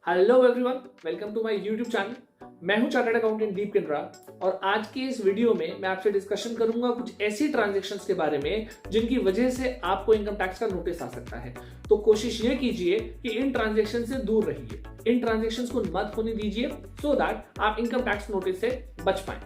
Hello everyone, welcome to my YouTube channel. मैं हूं chartered accountant Deep किंद्रा और आज के इस वीडियो में मैं आपसे डिस्कशन करूंगा कुछ ऐसी ट्रांजैक्शंस के बारे में जिनकी वजह से आपको इनकम टैक्स का नोटिस आ सकता है। तो कोशिश ये कीजिए कि इन ट्रांजैक्शन से दूर रहिए, इन ट्रांजैक्शंस को मत होने दीजिए सो दैट आप इनकम टैक्स नोटिस से बच पाएं।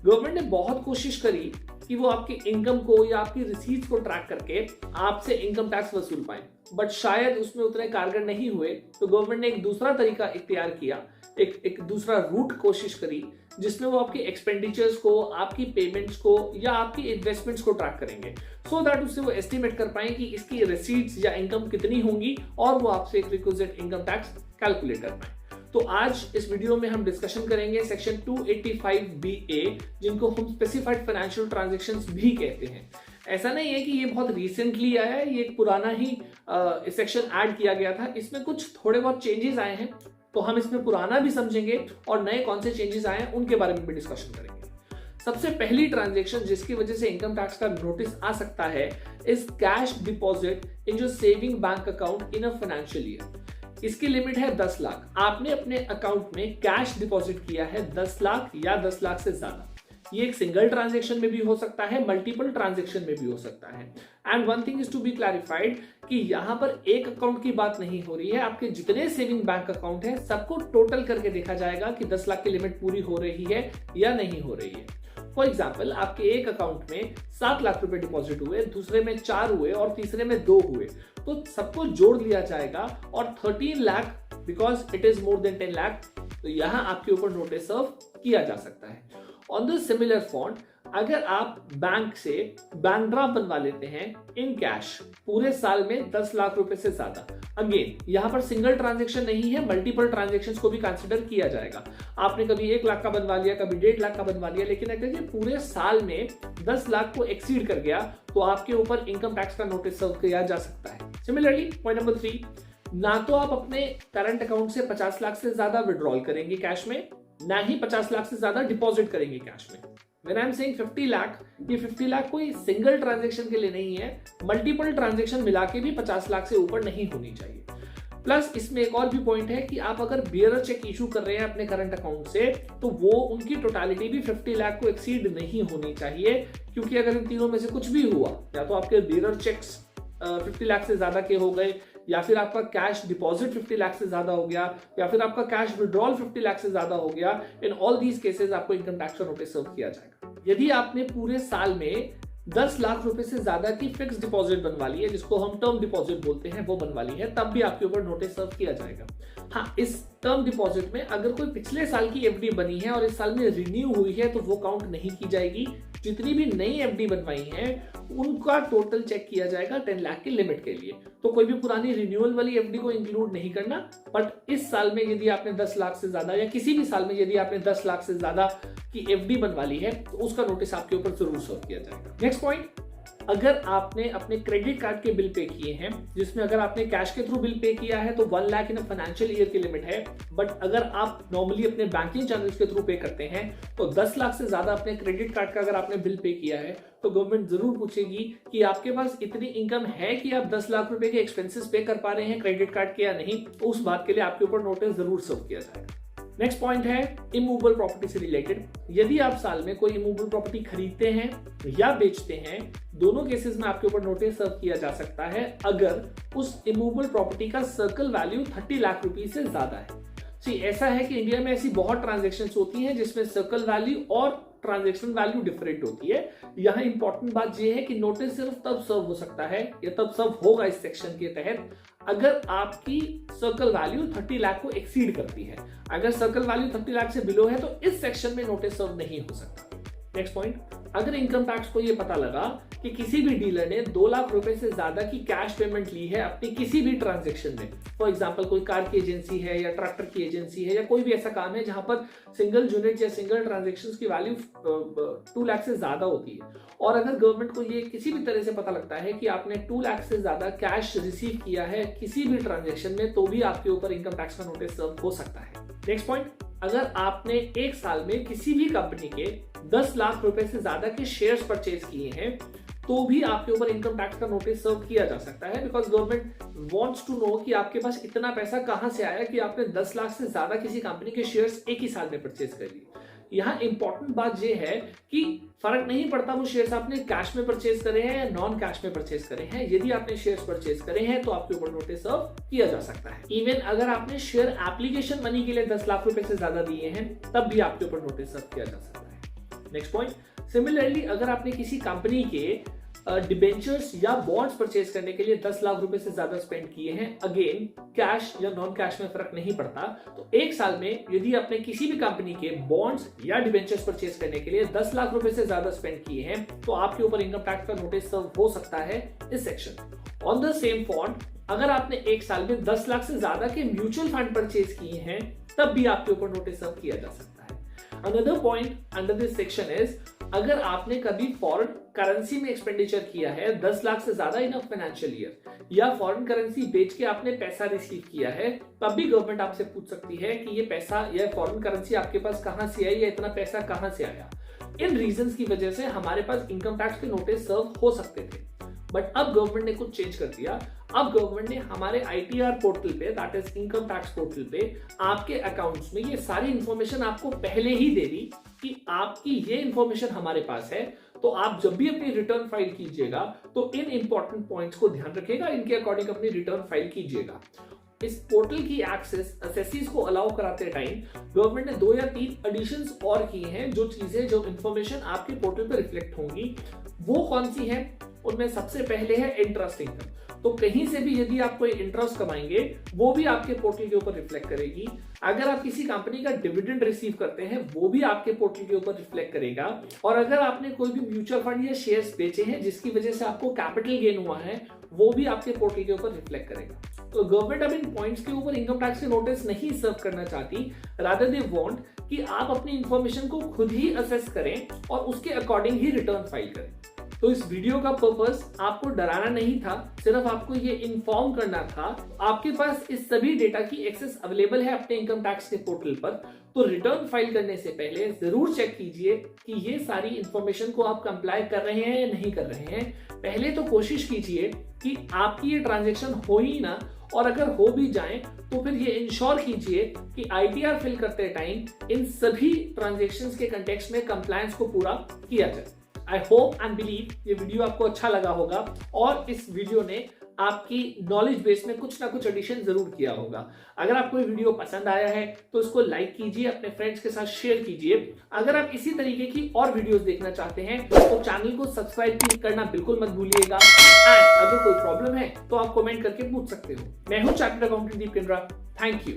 गवर्नमेंट ने बहुत कोशिश करी कि वो आपकी इनकम को या आपकी रिसीट्स को ट्रैक करके आपसे इनकम टैक्स वसूल पाए, बट शायद उसमें उतने कारगर नहीं हुए। तो गवर्नमेंट ने एक दूसरा तरीका इख्तियार किया, एक दूसरा रूट कोशिश करी जिसमें वो आपके एक्सपेंडिचर्स को, आपकी पेमेंट्स को या आपकी इन्वेस्टमेंट्स को ट्रैक करेंगे सो दैट उससे वो एस्टिमेट कर पाए कि इसकी रिसीट्स या इनकम कितनी होंगी और वो आपसे एक रिक्विजिट इनकम टैक्स कैलकुलेट कर पाए। तो आज इस वीडियो में हम डिस्कशन करेंगे सेक्शन 285BA, जिनको हम स्पेसिफाइड फाइनेंशियल ट्रांजैक्शंस भी कहते हैं। ऐसा नहीं है कि ये बहुत रिसेंटली आया है, ये एक पुराना ही सेक्शन ऐड किया गया था। इसमें कुछ थोड़े बहुत चेंजेस आए हैं, तो हम इसमें पुराना भी समझेंगे और नए कौन से चेंजेस आए हैं उनके बारे में भी डिस्कशन करेंगे। सबसे पहली ट्रांजैक्शन जिसकी वजह से इनकम टैक्स का नोटिस आ सकता है is cash deposit in your saving bank account in a financial year. इसकी लिमिट है 10 लाख। आपने अपने अकाउंट में कैश डिपॉजिट किया है 10 लाख या 10 लाख से ज्यादा। ये एक सिंगल ट्रांजैक्शन में भी हो सकता है, मल्टीपल ट्रांजैक्शन में भी हो सकता है। And one thing is to be clarified कि यहाँ पर एक अकाउंट की बात नहीं हो रही है, आपके जितने सेविंग बैंक अकाउंट है सबको टोटल करके देखा जाएगा कि 10 लाख की लिमिट पूरी हो रही है या नहीं हो रही है। फॉर एग्जाम्पल, आपके एक अकाउंट में 7 लाख रुपए डिपॉजिट हुए, दूसरे में 4 हुए और तीसरे में 2 हुए, तो सबको जोड़ लिया जाएगा और 13 lakh, because it is more than 10 lakh, तो यहां आपके ऊपर नोटिस सर्व किया जा सकता है। ऑन द सिमिलर फॉन्ट, अगर आप बैंक से बैंक ड्राफ्ट बनवा लेते हैं इन कैश पूरे साल में 10 लाख रुपए से ज्यादा, अगेन यहां पर सिंगल ट्रांजैक्शन नहीं है, मल्टीपल ट्रांजैक्शंस को भी कंसीडर किया जाएगा। आपने कभी 1 लाख का बनवा लिया, कभी 1.5 लाख का बनवा लिया, लेकिन अगर ये पूरे साल में 10 लाख को एक्सीड कर गया तो आपके ऊपर इनकम टैक्स का नोटिस सर्व किया जा सकता है। सिमिलरली पॉइंट नंबर 3, ना तो आप अपने करंट अकाउंट से 50 लाख से ज्यादा विड्रॉल करेंगे कैश में, ना ही 50 लाख से ज्यादा डिपॉजिट करेंगे कैश में। When I'm saying 50 लाख, ये 50 लाख कोई सिंगल ट्रांजैक्शन के लिए नहीं है, मल्टीपल ट्रांजैक्शन मिला के भी 50 लाख से ऊपर नहीं होनी चाहिए। प्लस इसमें एक और भी पॉइंट है कि आप अगर बियरर चेक इशू कर रहे हैं अपने करंट अकाउंट से, तो वो उनकी टोटालिटी भी 50 लाख को एक्सीड नहीं होनी चाहिए, क्योंकि अगर इन तीनों में से कुछ भी हुआ, या तो आपके बियरर चेक्स 50 लाख से ज्यादा के हो गए, या फिर आपका कैश डिपॉजिट 50 लाख से ज्यादा हो गया, या फिर आपका कैश विड्रॉल 50 लाख से ज्यादा हो गया, इन ऑल दीज केसेस आपको इनकम टैक्स का नोटिस सर्व किया जाएगा। यदि आपने पूरे साल में 10 लाख रुपए से ज्यादा की फिक्स डिपॉजिट बनवा ली है, जिसको हम टर्म डिपॉजिट बोलते हैं, वो बनवा ली है, तब भी आपके ऊपर नोटिस सर्व किया जाएगा। हाँ, इस टर्म डिपॉजिट में अगर कोई पिछले साल की एफडी बनी है और इस साल में रिन्यू हुई है तो वो काउंट नहीं की जाएगी। जितनी भी नई एफडी बनवाई है उनका टोटल चेक किया जाएगा 10 लाख की लिमिट के लिए। तो कोई भी पुरानी रिन्यूअल वाली एफडी को इंक्लूड नहीं करना, बट इस साल में यदि आपने 10 लाख से ज्यादा या किसी भी साल में यदि आपने 10 लाख से ज्यादा की एफडी बनवा ली है तो उसका नोटिस आपके ऊपर जरूर सर्व किया जाएगा। नेक्स्ट पॉइंट, अगर आपने अपने क्रेडिट कार्ड के बिल पे किए हैं, जिसमें अगर आपने कैश के थ्रू बिल पे किया है तो 1 लाख इन फाइनेंशियल ईयर की लिमिट है, बट अगर आप नॉर्मली अपने बैंकिंग चैनल्स के थ्रू पे करते हैं तो 10 लाख से ज्यादा अपने क्रेडिट कार्ड का अगर आपने बिल पे किया है तो गवर्नमेंट जरूर पूछेगी कि आपके पास इतनी इनकम है कि आप 10 लाख रुपए के एक्सपेंसेस पे कर पा रहे हैं क्रेडिट कार्ड के या नहीं, तो उस बात के लिए आपके ऊपर नोटिस जरूर सर्व किया जाएगा। नेक्स्ट पॉइंट है इमूवेबल प्रॉपर्टी से रिलेटेड। यदि आप साल में कोई इमूवेबल प्रॉपर्टी खरीदते हैं या बेचते हैं, दोनों केसेस में आपके ऊपर नोटिस सर्व किया जा सकता है अगर उस इमूवेबल प्रॉपर्टी का सर्कल वैल्यू 30 लाख रुपए से ज्यादा है। ऐसा है कि इंडिया में ऐसी बहुत ट्रांजैक्शंस होती हैं जिसमें सर्कल वैल्यू और ट्रांजैक्शन वैल्यू डिफरेंट होती है। यहाँ इंपॉर्टेंट बात यह है कि नोटिस सिर्फ तब सर्व हो सकता है या तब सर्व होगा इस सेक्शन के तहत अगर आपकी सर्कल वैल्यू 30 लाख को एक्सीड करती है। अगर सर्कल वैल्यू 30 लाख से बिलो है तो इस सेक्शन में नोटिस सर्व नहीं हो सकता। नेक्स्ट पॉइंट, अगर इनकम टैक्स को यह पता लगा कि किसी भी डीलर ने 2 लाख रुपए से ज्यादा की कैश पेमेंट ली है अपनी किसी भी ट्रांजैक्शन में, फॉर एग्जांपल कोई कार की एजेंसी है या ट्रैक्टर की एजेंसी है या कोई भी ऐसा काम है जहां पर सिंगल यूनिट या सिंगल ट्रांजैक्शन की वैल्यू 2 लाख से ज्यादा होती है, और अगर गवर्नमेंट को ये किसी भी तरह से पता लगता है कि आपने 2 लाख से ज्यादा कैश रिसीव किया है किसी भी ट्रांजैक्शन में, तो भी आपके ऊपर इनकम टैक्स का नोटिस सर्व हो सकता है। नेक्स्ट पॉइंट, अगर आपने एक साल में किसी भी कंपनी के 10 लाख रुपए से ज्यादा के शेयर्स परचेज किए हैं तो भी आपके ऊपर इनकम टैक्स का नोटिस सर्व किया जा सकता है, because government wants to know कि आपके पास इतना पैसा कहां से आया कि आपने 10 लाख से ज्यादा किसी कंपनी के शेयर्स एक ही साल में परचेज कर लिए। यहाँ इंपॉर्टेंट बात यह है कि फर्क नहीं पड़ता वो शेयर्स आपने कैश में परचेज करे हैं या नॉन कैश में परचेज करे हैं। यदि आपने शेयर्स परचेज करे हैं तो आपके ऊपर नोटिस सर्व किया जा सकता है। इवन अगर आपने शेयर एप्लीकेशन मनी के लिए 10 लाख रुपए से ज्यादा दिए हैं तब भी आपके ऊपर नोटिस सर्व किया जा सकता है। नेक्स्ट पॉइंट, सिमिलरली अगर आपने किसी कंपनी के डिबेंचर्स या बॉन्ड्स परचेज करने के लिए 10 लाख रुपए से ज्यादा स्पेंड किए हैं, अगेन कैश या नॉन कैश में फर्क नहीं पड़ता, तो एक साल में यदि आपने किसी भी कंपनी के बॉन्ड्स या डिबेंचर्स परचेज करने के लिए 10 लाख रुपए से ज्यादा स्पेंड किए हैं तो आपके ऊपर इनकम टैक्स का नोटिस सर्व हो सकता है इस section. On the same font, अगर आपने एक साल में 10 लाख से ज्यादा के म्यूचुअल फंड परचेज किए हैं तब भी आपके ऊपर नोटिस सर्व किया जा सकता है। Another point under this section is, अगर आपने कभी फॉरेन करेंसी में एक्सपेंडिचर किया है 10 लाख से ज्यादा इन अ फाइनेंशियल ईयर, या फॉरेन करेंसी बेच के आपने पैसा रिसीव किया है, तब भी गवर्नमेंट आपसे पूछ सकती है कि ये पैसा या फॉरेन करेंसी आपके पास कहां से आई या इतना पैसा कहां से आया। इन रीजंस की वजह से हमारे पास इनकम टैक्स के नोटिस सर्व हो सकते थे, बट अब गवर्नमेंट ने कुछ चेंज कर दिया। अब गवर्नमेंट ने हमारे ITR पोर्टल पे, that is income tax portal पे, आपके अकाउंट्स में ये सारी इंफॉर्मेशन आपको पहले ही दे दी कि आपकी ये इंफॉर्मेशन हमारे पास है, तो आप जब भी अपनी रिटर्न फाइल कीजिएगा तो इन इंपॉर्टेंट पॉइंट्स को ध्यान रखिएगा, इनके अकॉर्डिंग अपनी रिटर्न फाइल कीजिएगा। इस पोर्टल की एक्सेस असेसीज को अलाउ कराते टाइम गवर्नमेंट ने 2 या 3 एडिशंस और किए हैं। जो चीजें, जो इंफॉर्मेशन आपके पोर्टल पर रिफ्लेक्ट होंगी वो कौन सी है? उनमें सबसे पहले है इंटरेस्ट इनकम। तो कहीं से भी यदि आप कोई इंटरेस्ट कमाएंगे वो भी आपके पोर्टल के ऊपर रिफ्लेक्ट करेगी। अगर आप किसी कंपनी का डिविडेंड रिसीव करते हैं वो भी आपके पोर्टल के ऊपर रिफ्लेक्ट करेगा। और अगर आपने कोई भी म्यूचुअल फंड या शेयर्स बेचे हैं जिसकी वजह से आपको कैपिटल गेन हुआ है वो भी आपके पोर्टल के ऊपर रिफ्लेक्ट करेगा। तो गवर्नमेंट अब इन पॉइंट्स के ऊपर इनकम टैक्स के नोटिस नहीं सर्व करना चाहती, रादर दे वांट कि आप अपनी इंफॉर्मेशन को खुद ही असेस करें और उसके अकॉर्डिंग ही रिटर्न फाइल करें। तो इस वीडियो का पर्पस आपको डराना नहीं था, सिर्फ आपको ये इन्फॉर्म करना था। आपके पास इस सभी डेटा की एक्सेस अवेलेबल है अपने इनकम टैक्स के पोर्टल पर, तो रिटर्न फाइल करने से पहले जरूर चेक कीजिए कि ये सारी इंफॉर्मेशन को आप कंप्लाई कर रहे हैं या नहीं कर रहे हैं। पहले तो कोशिश कीजिए कि आपकी ये ट्रांजैक्शन हो ही ना, और अगर हो भी जाए तो फिर ये इंश्योर कीजिए कि ITR फिल करते टाइम इन सभी ट्रांजैक्शंस के कंटेक्स्ट में कंप्लायंस को पूरा किया जाए। आई होप एंड बिलीव ये वीडियो आपको अच्छा लगा होगा और इस वीडियो ने आपकी नॉलेज बेस में कुछ ना कुछ एडिशन जरूर किया होगा। अगर आपको ये वीडियो पसंद आया है तो इसको लाइक कीजिए, अपने फ्रेंड्स के साथ शेयर कीजिए। अगर आप इसी तरीके की और वीडियोस देखना चाहते हैं तो चैनल को सब्सक्राइब करना बिल्कुल मत भूलिएगा। एंड अगर कोई प्रॉब्लम है तो आप कमेंट करके पूछ सकते हो। मैं हूं chartered accountant Deep Kindra. Thank you.